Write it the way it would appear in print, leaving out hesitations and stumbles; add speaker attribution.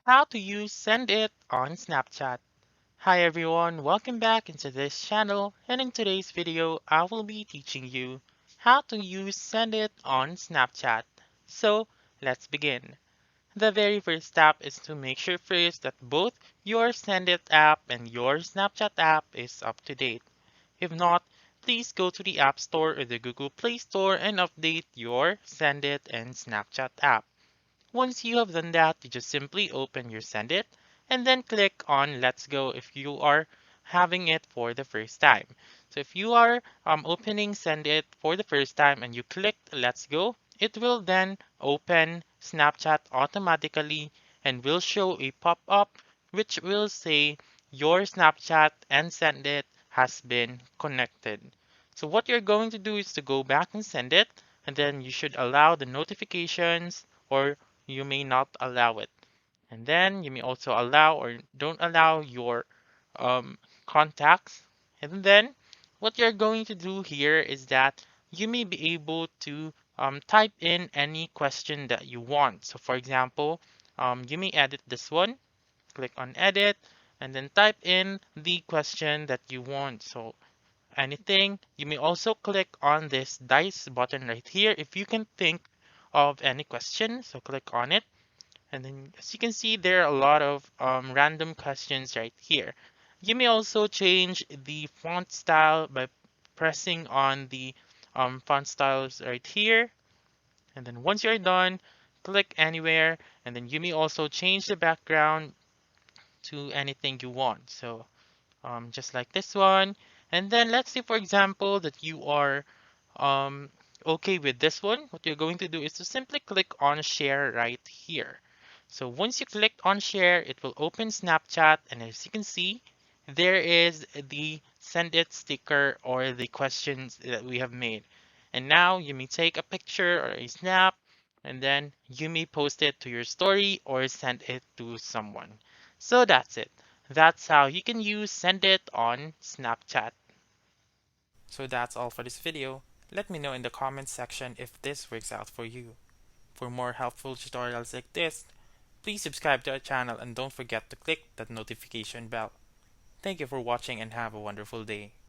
Speaker 1: How to use Send It on Snapchat. Hi everyone, welcome back into this channel, and in today's video I will be teaching you how to use Send It on Snapchat. So let's begin. The very first step is to make sure first that both your Send It app and your Snapchat app is up to date. If not, please go to the App Store or the Google Play Store and update your Send It and Snapchat app. Once you have done that, you just simply open your Send It and then click on Let's Go if you are having it for the first time. So if you are opening Send It for the first time and you click Let's Go, it will then open Snapchat automatically and will show a pop-up which will say your Snapchat and Send It has been connected. So what you're going to do is to go back and Send It, and then you should allow the notifications, or you may not allow it. And then you may also allow or don't allow your um, contacts. And then what you're going to do here is that you may be able to type in any question that you want. So for example, you may edit this one, click on edit, and then type in the question that you want. So anything. You may also click on this dice button right here if you can think of any question. So click on it. And then as you can see, there are a lot of random questions right here. You may also change the font style by pressing on the font styles right here. And then once you're done, click anywhere. And then you may also change the background to anything you want. So just like this one. And then let's say, for example, that you are um, okay with this one. What you're going to do is to simply click on share right here. So once you click on share, it will open Snapchat. And as you can see, there is the send it sticker or the questions that we have made. And now you may take a picture or a snap, and then you may post it to your story or send it to someone. So that's it. That's how you can use Send It on Snapchat.
Speaker 2: So that's all for this video. Let me know in the comments section if this works out for you. For more helpful tutorials like this, please subscribe to our channel and don't forget to click that notification bell. Thank you for watching and have a wonderful day.